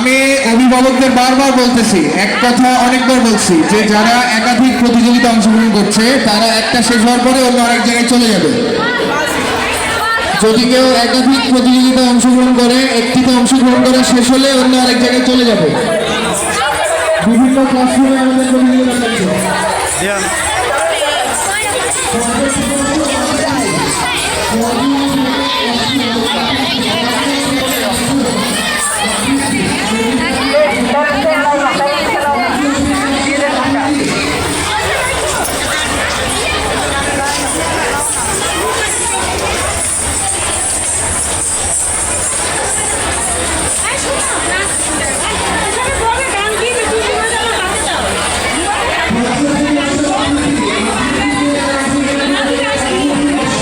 আমি অভিভাবকদের বারবার বলতেছি, এক কথা অনেকবার বলছি যে যারা একাধিক প্রতিযোগিতা অংশগ্রহণ করছে তারা একটা শেষ হওয়ার পরে অন্য আরেক জায়গায় চলে যাবে। যদি কেউ একাধিক প্রতিযোগিতা অংশগ্রহণ করে, একটিতে অংশগ্রহণ করে শেষ হলে অন্য আরেক জায়গায় চলে যাবে। বিভিন্ন ক্লাসরুমে আমাদের প্রতিযোগিতা চলছে। Yeah.